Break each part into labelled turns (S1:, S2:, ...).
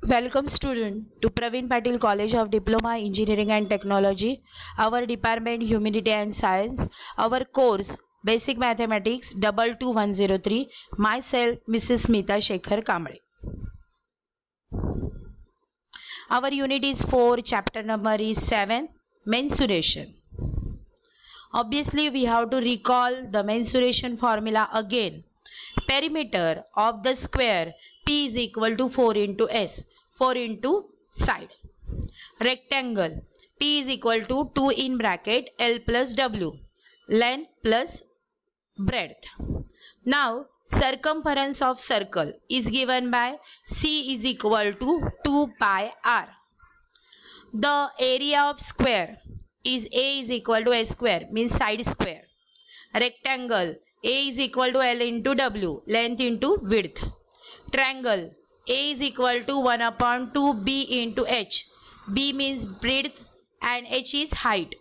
S1: Welcome student to Praveen Patil College of Diploma Engineering and Technology. Our department Humanity and Science. Our course Basic Mathematics 22103. Myself Mrs. Smita Shekhar Kamble. Our unit is 4. Chapter number is 7. Mensuration. Obviously we have to recall the mensuration formula again. Perimeter of the square P is equal to 4 into S. 4 into side. Rectangle P is equal to 2 in bracket L plus W. Length plus breadth. Now circumference of circle is given by C is equal to 2 pi r. The area of square is A is equal to S square, means side square. Rectangle A is equal to L into W, length into width. Triangle A is equal to 1 upon 2 B into H. B means breadth and H is height.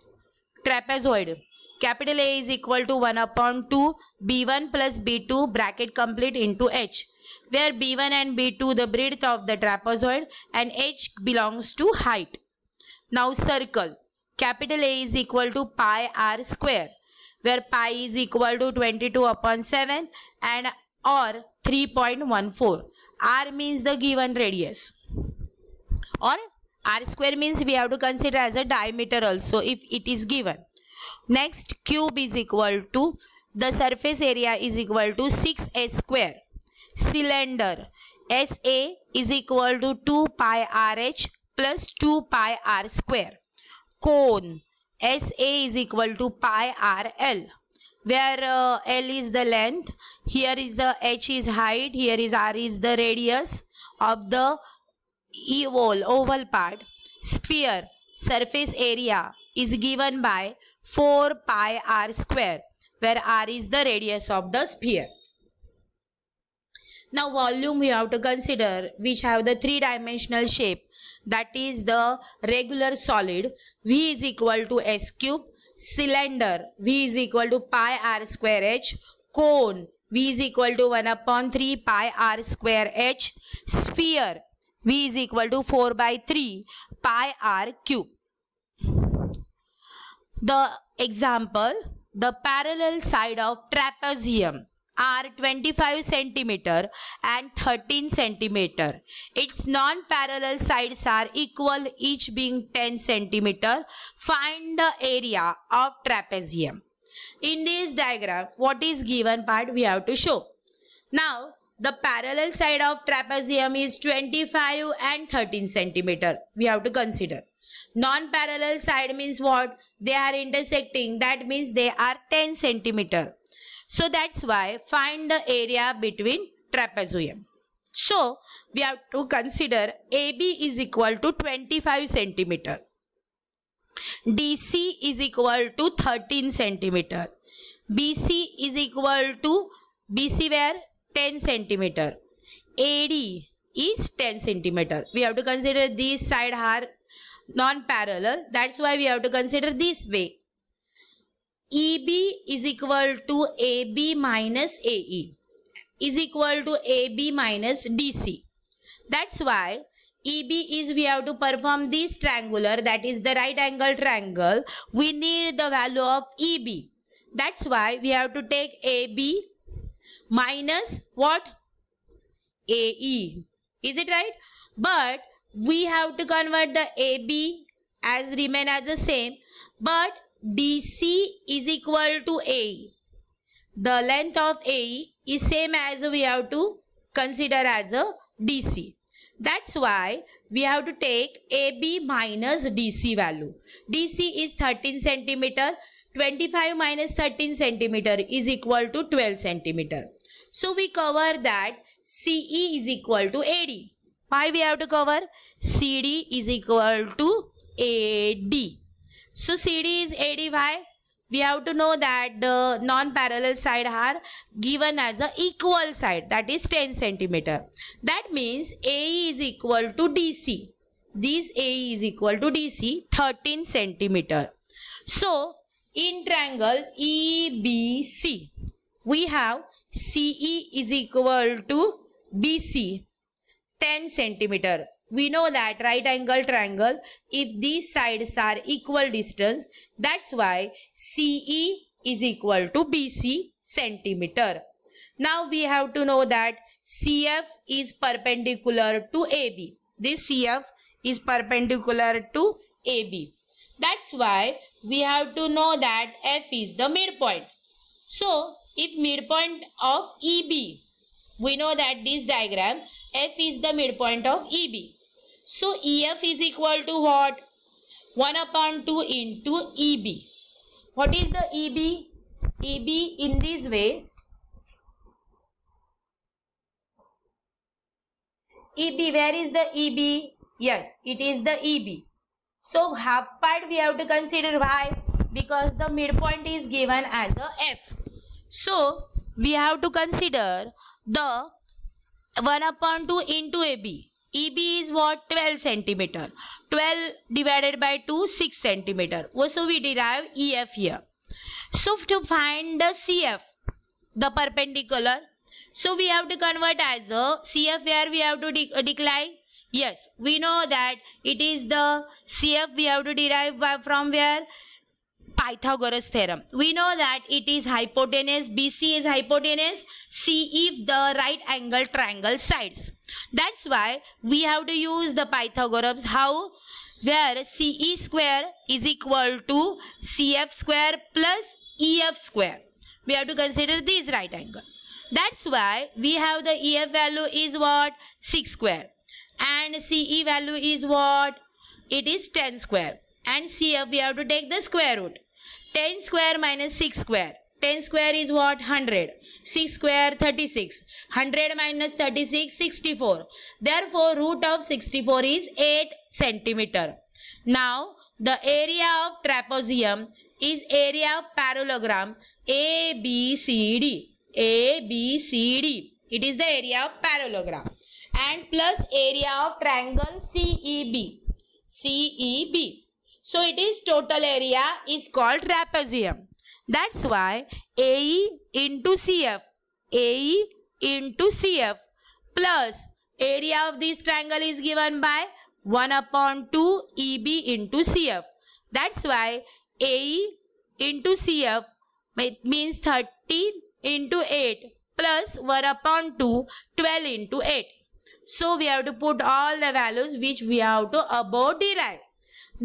S1: Trapezoid capital A is equal to 1 upon 2 B1 plus B2 bracket complete into H, where B1 and B2 the breadth of the trapezoid and H belongs to height. Now circle capital A is equal to pi r square, where pi is equal to 22 upon 7 and or 3.14. R means the given radius, or r square means we have to consider as a diameter also if it is given. Next, cube is equal to the surface area is equal to 6s square. Cylinder SA is equal to 2 pi RH plus 2 pi r square. Cone SA is equal to pi RL, where L is the length, here is the H is height, here is R is the radius of the oval part. Sphere surface area is given by 4 pi r square, where R is the radius of the sphere. Now volume we have to consider, which have the three-dimensional shape, that is the regular solid V is equal to S cube. Cylinder V is equal to pi r square H. Cone V is equal to 1 upon 3 pi r square H. Sphere V is equal to 4 by 3 pi r cube. The example, the parallel side of trapezium are 25 centimeter and 13 centimeter. Its non-parallel sides are equal, each being 10 centimeter. Find the area of trapezium. In this diagram, what is given part we have to show. Now, the parallel side of trapezium is 25 and 13 centimeter. We have to consider. Non-parallel side means what? They are intersecting. That means they are 10 centimeter. So that's why find the area between trapezium. So we have to consider AB is equal to 25 centimeter. DC is equal to 13 centimeter. BC is equal to BC where 10 centimeter. AD is 10 centimeter. We have to consider these side are non-parallel. That's why we have to consider this way. EB is equal to AB minus AE is equal to AB minus DC. That's why EB is we have to perform this triangular, that is the right angle triangle. We need the value of EB. That's why we have to take AB minus what? AE. Is it right? But we have to convert the AB as remain as the same, but DC is equal to AE. The length of AE is same as we have to consider as a DC. That's why we have to take AB minus DC value. DC is 13 centimeter. 25 minus 13 centimeter is equal to 12 centimeter. So we cover that CE is equal to AD. Why we have to cover? CD is equal to AD. So CD is AD. Why? We have to know that the non-parallel side are given as a equal side, that is 10 centimeter. That means AE is equal to DC. This AE is equal to DC 13 centimeter. So in triangle EBC, we have CE is equal to BC 10 centimeter. we know that right angle triangle, if these sides are equal distance, that's why CE is equal to BC centimeter. Now we have to know that CF is perpendicular to AB. This CF is perpendicular to AB. That's why we have to know that F is the midpoint. So if midpoint of EB, we know that this diagram, F is the midpoint of EB. So EF is equal to what? 1/2 into EB. What is the EB? EB in this way. EB, where is the EB? Yes, it is the EB. So half part we have to consider. Why? Because the midpoint is given as a F. So we have to consider the 1/2 into AB. EB is what? 12 centimeter. 12 divided by 2, 6 centimeter. So we derive EF here. So to find the CF, the perpendicular, so we have to convert as a CF, where we have to decline. Yes, we know that it is the CF we have to derive from where? Pythagoras theorem. We know that it is hypotenuse, BC is hypotenuse, CE the right angle triangle sides. That's why we have to use the Pythagoras. How? Where CE square is equal to CF square plus EF square. We have to consider this right angle. That's why we have the EF value is what? 6 square. And CE value is what? It is 10 square. And CF we have to take the square root. 10 square minus 6 square. 10 square is what? 100. 6 square 36. 100 minus 36 64. Therefore root of 64 is 8 centimeter. Now the area of trapezium is area of parallelogram ABCD. ABCD. It is the area of parallelogram. And plus area of triangle CEB. CEB. So it is total area is called trapezium. That's why AE into CF. AE into CF plus area of this triangle is given by 1/2 EB into CF. That's why AE into CF means 13 into 8 plus 1/2 12 into 8. So we have to put all the values which we have to above derive.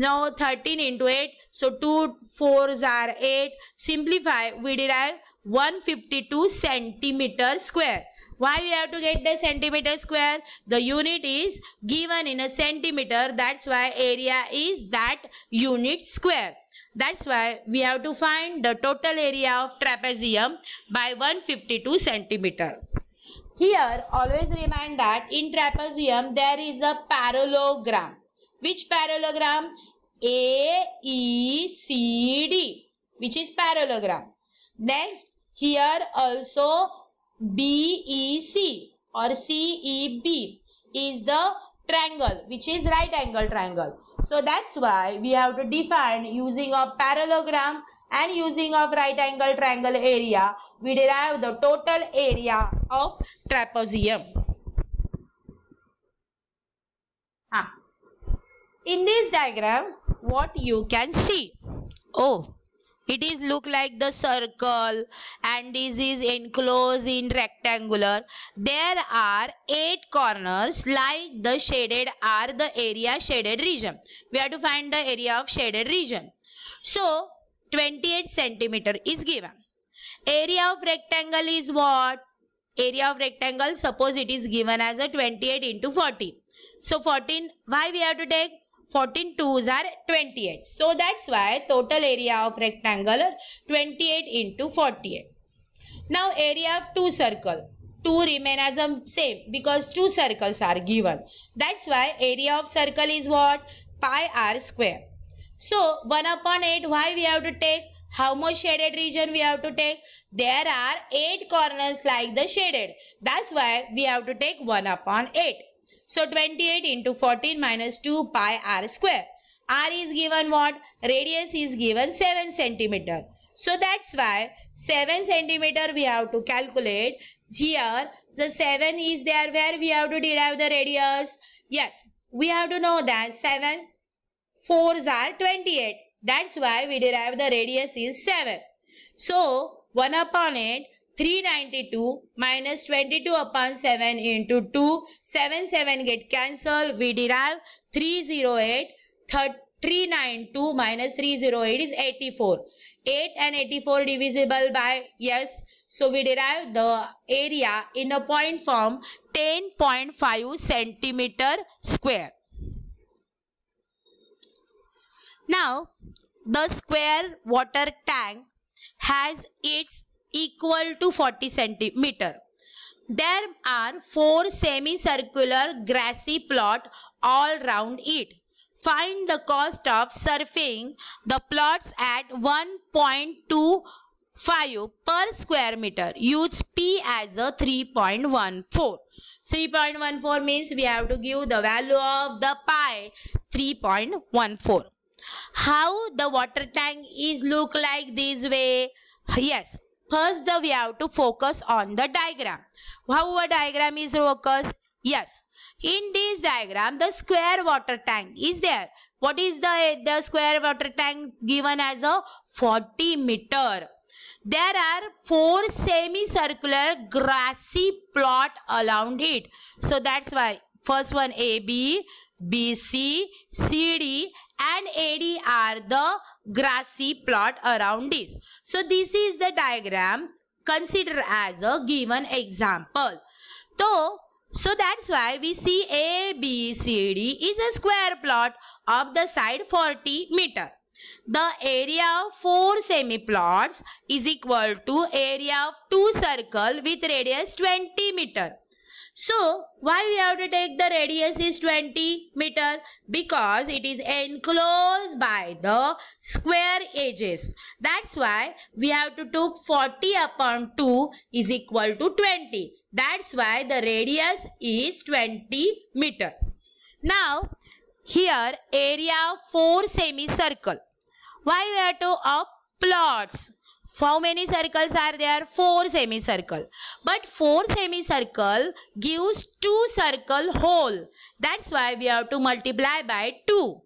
S1: Now 13 into 8, so 2 4s are 8. Simplify, we derive 152 centimeter square. Why we have to get the centimeter square? The unit is given in a centimeter. That's why area is that unit square. That's why we have to find the total area of trapezium by 152 centimeter. Here always remind that in trapezium there is a parallelogram. Which parallelogram? AECD, which is parallelogram. Next, here also BEC or CEB is the triangle, which is right angle triangle. So that's why we have to define using a parallelogram and using of right angle triangle area. We derive the total area of trapezium. In this diagram, what you can see? Oh, it is look like the circle and this is enclosed in rectangular. There are 8 corners, like the shaded are the area shaded region. We have to find the area of shaded region. So 28 centimeter is given. Area of rectangle is what? Area of rectangle, suppose it is given as a 28 into 14. So 14, why we have to take? 14 2s are 28. So that's why total area of rectangle 28 into 48. Now area of 2 circle. 2 remain as a same because 2 circles are given. That's why area of circle is what? Pi r square. So 1/8, why we have to take? How much shaded region we have to take? There are 8 corners like the shaded. That's why we have to take 1/8. So 28 into 14 minus 2 pi r square. R is given what? Radius is given 7 centimeter. So that's why 7 centimeter we have to calculate. Here the 7 is there where we have to derive the radius. Yes, we have to know that 7 4s are 28. That's why we derive the radius is 7. So 1 upon 8, 392 minus 22 upon 7 into 2, 7 get cancelled. We derive 308. 392 minus 308 is 84. 8 and 84 divisible by yes. So we derive the area in a point form 10.5 centimeter square. Now the square water tank has its equal to 40 centimeter. There are 4 semicircular grassy plot all round it. Find the cost of surfacing the plots at 1.25 per square meter. Use P as a 3.14. 3.14 means we have to give the value of the pi 3.14. How the water tank is look like this way? Yes. First we have to focus on the diagram. How a diagram is focused? Yes. In this diagram, the square water tank is there. What is the square water tank given as a 40 meter? There are 4 semicircular grassy plot around it. So that's why first one AB, BC, CD and AD are the grassy plot around this. So this is the diagram. Consider as a given example. So that's why we see ABCD is a square plot of the side 40 meter. The area of 4 semi-plots is equal to area of 2 circle with radius 20 meter. So why we have to take the radius is 20 meter? Because it is enclosed by the square edges. That's why we have to take 40 upon 2 is equal to 20. That's why the radius is 20 meter. Now here area of 4 semicircle. Why we have to plots? How many circles are there? 4 semicircle. But 4 semicircle gives 2 circle whole. That's why we have to multiply by 2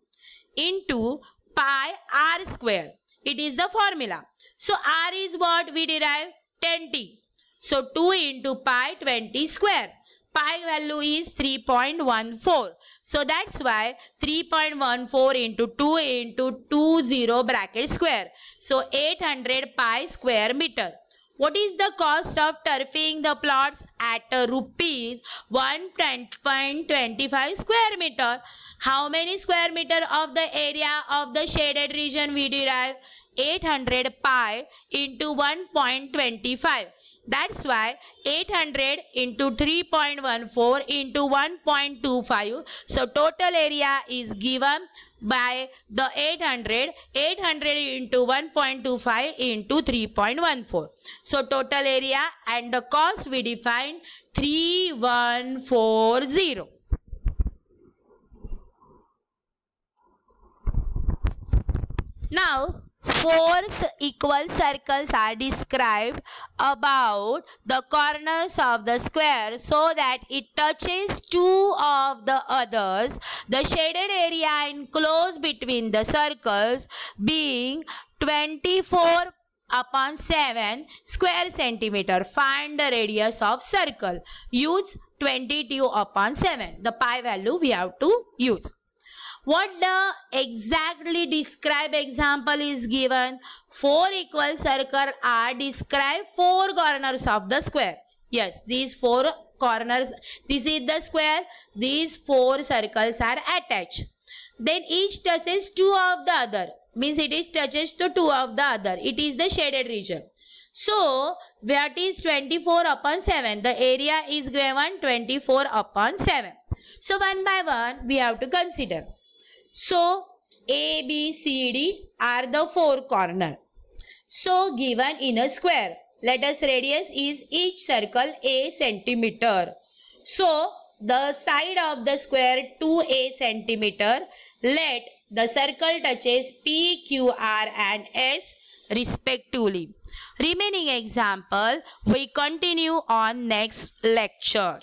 S1: into pi r square. It is the formula. So r is what we derive? 20. So 2 into pi 20 square. Pi value is 3.14. So that's why 3.14 into 2 into 20 bracket square. So 800 pi square meter. What is the cost of turfing the plots at rupees 1.25 square meter? How many square meter of the area of the shaded region we derive? 800 pi into 1.25. That's why 800 into 3.14 into 1.25. So total area is given by the 800. 800 into 1.25 into 3.14. So total area and the cost we define 3140. Now 4 equal circles are described about the corners of the square so that it touches 2 of the others. The shaded area enclosed between the circles being 24 upon 7 square centimeter. Find the radius of circle. Use 22 upon 7. The pi value we have to use. What the exactly describe example is given? 4 equal circles are described 4 corners of the square. Yes, these 4 corners, this is the square, these 4 circles are attached. Then each touches 2 of the other. Means it is touches to 2 of the other. It is the shaded region. So, what is 24 upon 7? The area is given 24 upon 7. So, one by one we have to consider. So, A, B, C, D are the 4 corners. So, given in a square. Let us radius is each circle A centimeter. So, the side of the square 2A centimeter. Let the circle touches P, Q, R and S respectively. Remaining example we continue on next lecture.